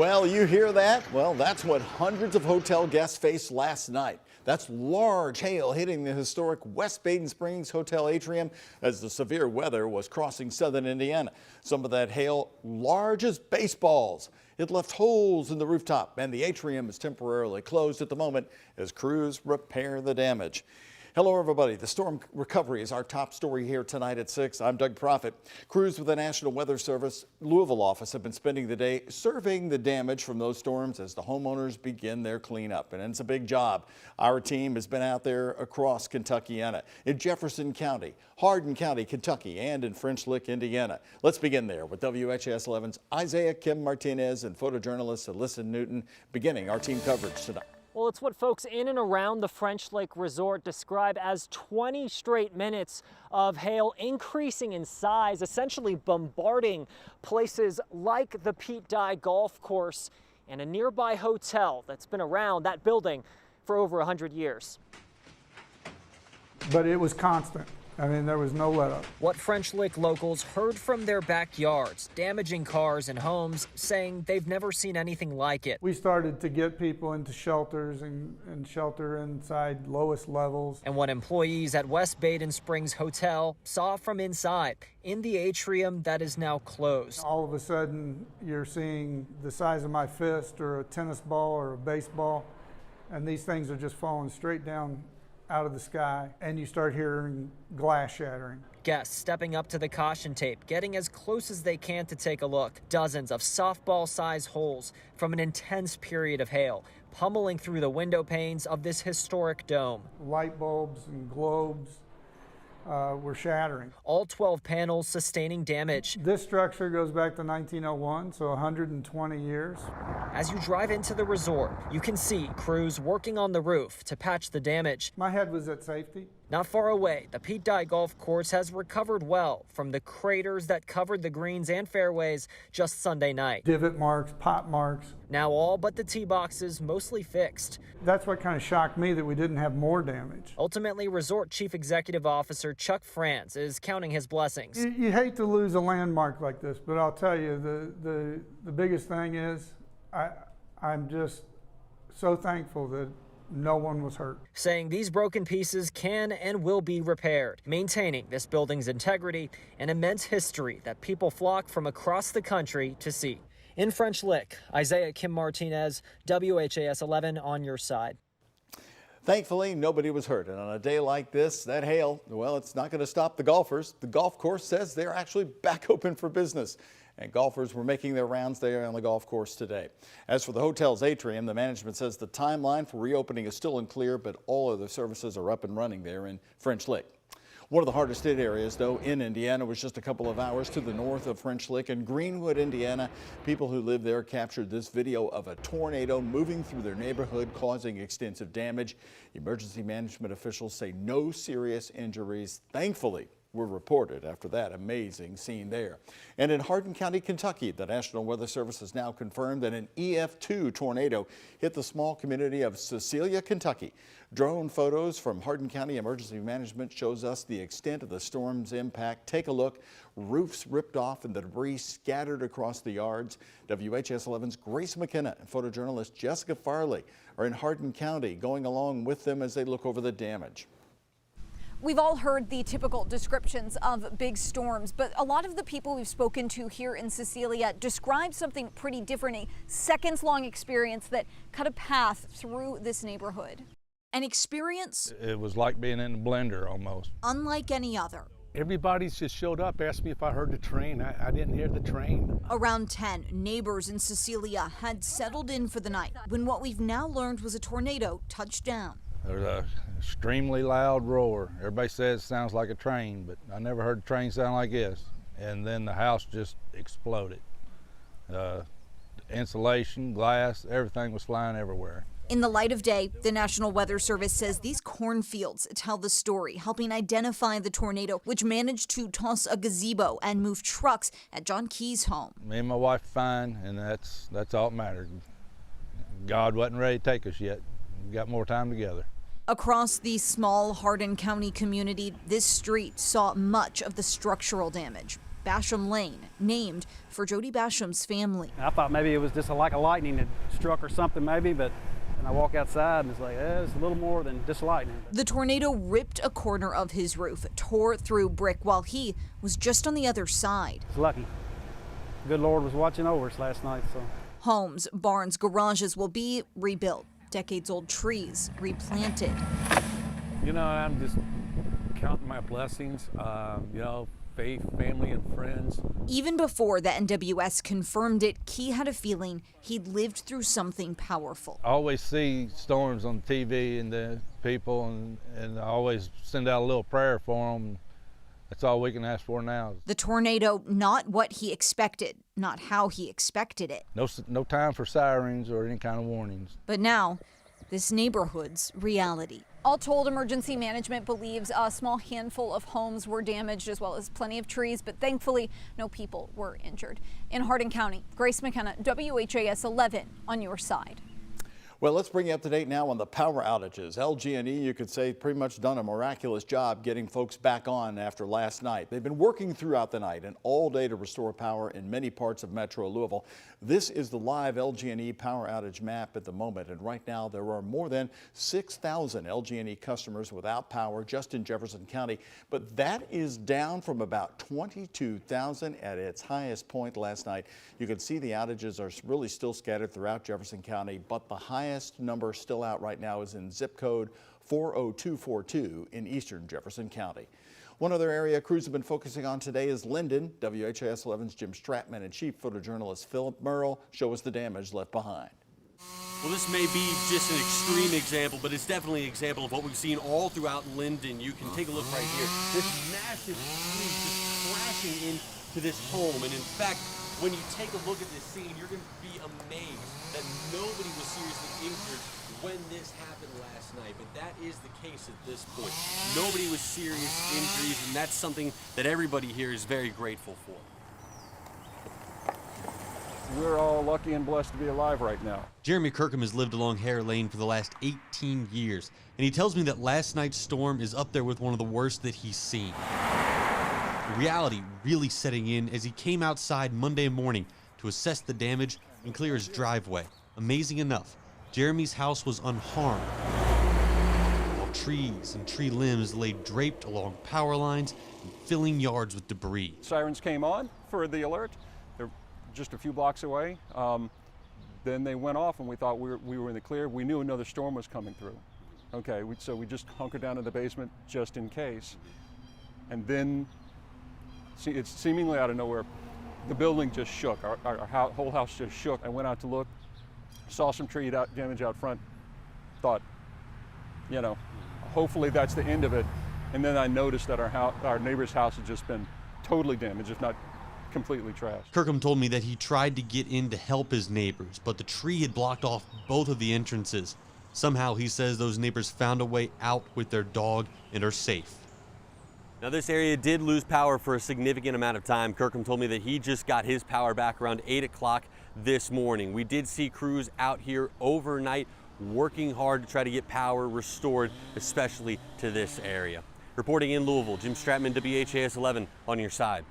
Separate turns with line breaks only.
Well, you hear that? Well, that's what hundreds of hotel guests faced last night. That's large hail hitting the historic West Baden Springs Hotel atrium as the severe weather was crossing southern Indiana. Some of that hail, large as baseballs. It left holes in the rooftop, and the atrium is temporarily closed at the moment as crews repair the damage. Hello, everybody. The storm recovery is our top story here tonight at 6. I'm Doug Proffitt. Crews with the National Weather Service Louisville office have been spending the day surveying the damage from those storms as the homeowners begin their cleanup. And it's a big job. Our team has been out there across Kentuckiana, in Jefferson County, Hardin County, Kentucky, and in French Lick, Indiana. Let's begin there with WHAS11's Isaiah Kim Martinez and photojournalist Alyssa Newton beginning our team coverage tonight.
Well, it's what folks in and around the French Lick Resort describe as 20 straight minutes of hail increasing in size, essentially bombarding places like the Pete Dye Golf Course and a nearby hotel that's been around that building for over 100 years.
But it was constant. I mean, there was no let up.
What French Lick locals heard from their backyards, damaging cars and homes, saying they've never seen anything like it.
We started to get people into shelters and shelter inside lowest levels.
And what employees at West Baden Springs Hotel saw from inside in the atrium that is now closed.
All of a sudden, you're seeing the size of my fist or a tennis ball or a baseball, and these things are just falling straight down out of the sky, and you start hearing glass shattering.
Guests stepping up to the caution tape, getting as close as they can to take a look. Dozens of softball-sized holes from an intense period of hail, pummeling through the window panes of this historic dome.
Light bulbs and globes were shattering.
All 12 panels sustaining damage.
This structure goes back to 1901, so 120 years.
As you drive into the resort, you can see crews working on the roof to patch the damage.
My head was at safety.
Not far away, the Pete Dye Golf Course has recovered well from the craters that covered the greens and fairways just Sunday night.
Divot marks, pot marks.
Now all but the tee boxes mostly fixed.
That's what kind of shocked me, that we didn't have more damage.
Ultimately, Resort Chief Executive Officer Chuck France is counting his blessings.
You hate to lose a landmark like this, but I'll tell you, the biggest thing is I'm just so thankful that no one was hurt.
Saying these broken pieces can and will be repaired, maintaining this building's integrity and immense history that people flock from across the country to see. In French Lick, Isaiah Kim Martinez, WHAS 11 on your side.
Thankfully, nobody was hurt. And on a day like this, that hail, well, it's not going to stop the golfers. The golf course says they're actually back open for business. And golfers were making their rounds there on the golf course today. As for the hotel's atrium, the management says the timeline for reopening is still unclear, but all other services are up and running there in French Lick. One of the hardest hit areas, though, in Indiana was just a couple of hours to the north of French Lick in Greenwood, Indiana. People who live there captured this video of a tornado moving through their neighborhood, causing extensive damage. Emergency management officials say no serious injuries, thankfully, were reported after that amazing scene there. And in Hardin County, Kentucky, the National Weather Service has now confirmed that an EF2 tornado hit the small community of Cecilia, Kentucky. Drone photos from Hardin County Emergency Management shows us the extent of the storm's impact. Take a look. Roofs ripped off and the debris scattered across the yards. WHAS 11's Grace McKenna and photojournalist Jessica Farley are in Hardin County, going along with them as they look over the damage.
We've all heard the typical descriptions of big storms, but a lot of the people we've spoken to here in Cecilia describe something pretty different, a seconds-long experience that cut a path through this neighborhood. An experience?
It was like being in a blender almost.
Unlike any other.
Everybody's just showed up, asked me if I heard the train. I didn't hear the train.
Around 10, neighbors in Cecilia had settled in for the night when what we've now learned was a tornado touched down.
There was an extremely loud roar. Everybody says it sounds like a train, but I never heard a train sound like this. And then the house just exploded. Insulation, glass, everything was flying everywhere.
In the light of day, the National Weather Service says these cornfields tell the story, helping identify the tornado, which managed to toss a gazebo and move trucks at John Key's home.
Me and my wife are fine, and that's all that mattered. God wasn't ready to take us yet. We got more time together.
Across the small Hardin County community, this street saw much of the structural damage. Basham Lane, named for Jody Basham's family.
I thought maybe it was just like a lightning had struck or something maybe, but and I walk outside and it's like, it's a little more than just lightning.
The tornado ripped a corner of his roof, tore through brick while he was just on the other side.
It's lucky. Good Lord was watching over us last night, so.
Homes, barns, garages will be rebuilt. Decades-old trees replanted.
You know, I'm just counting my blessings, you know, faith, family, and friends.
Even before the NWS confirmed it, Key had a feeling he'd lived through something powerful.
I always see storms on TV and the people, and I always send out a little prayer for them. That's all we can ask for now.
The tornado, not what he expected, not how he expected it.
No time for sirens or any kind of warnings.
But now, this neighborhood's reality. All told, emergency management believes a small handful of homes were damaged as well as plenty of trees, but thankfully no people were injured. In Hardin County, Grace McKenna, WHAS 11 on your side.
Well, let's bring you up to date now on the power outages. LG&E, you could say, pretty much done a miraculous job getting folks back on after last night. They've been working throughout the night and all day to restore power in many parts of Metro Louisville. This is the live LG&E power outage map at the moment, and right now there are more than 6,000 LG&E customers without power just in Jefferson County, but that is down from about 22,000 at its highest point last night. You can see the outages are really still scattered throughout Jefferson County, but the highest number still out right now is in zip code 40242 in eastern Jefferson County. One other area crews have been focusing on today is Linden. WHAS 11's Jim Stratman and chief photojournalist Philip Merle show us the damage left behind.
Well, this may be just an extreme example, but it's definitely an example of what we've seen all throughout Linden. You can take a look right here. This massive tree just crashing into this home. And in fact, when you take a look at this scene, you're going to be amazed that nobody was seriously injured when this happened last night. But that is the case at this point. Nobody was serious injuries, and that's something that everybody here is very grateful for.
We're all lucky and blessed to be alive right now.
Jeremy Kirkham has lived along Hare Lane for the last 18 years, and he tells me that last night's storm is up there with one of the worst that he's seen. The reality really setting in as he came outside Monday morning to assess the damage and clear his driveway. Amazing enough, Jeremy's house was unharmed, while trees and tree limbs lay draped along power lines and filling yards with debris.
Sirens came on for the alert. They're just a few blocks away. Then they went off and we thought we were in the clear. We knew another storm was coming through. Okay, so we just hunkered down in the basement just in case. And then, it's seemingly out of nowhere, the building just shook. Our whole house just shook. I went out to look, saw some tree damage out front, thought, you know, hopefully that's the end of it. And then I noticed that our neighbor's house had just been totally damaged, if not completely trashed.
Kirkham told me that he tried to get in to help his neighbors, but the tree had blocked off both of the entrances. Somehow, he says those neighbors found a way out with their dog and are safe.
Now, this area did lose power for a significant amount of time. Kirkham told me that he just got his power back around 8 o'clock this morning. We did see crews out here overnight working hard to try to get power restored, especially to this area. Reporting in Louisville, Jim Stratman, WHAS 11 on your side.